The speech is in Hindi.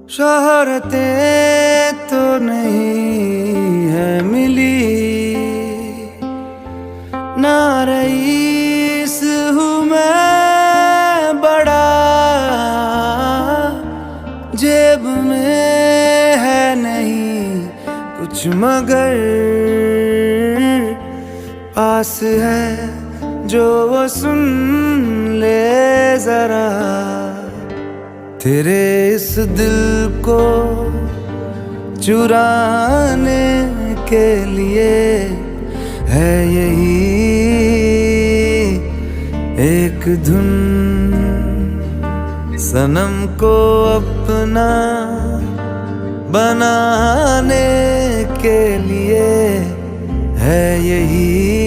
शोहरतें तो नहीं है मिली, ना रईस हूँ मैं बड़ा, जेब में है नहीं कुछ मगर पास है जो वो सुन ले जरा। तेरे इस दिल को चुराने के लिए है यही एक धुन, सनम को अपना बनाने के लिए है यही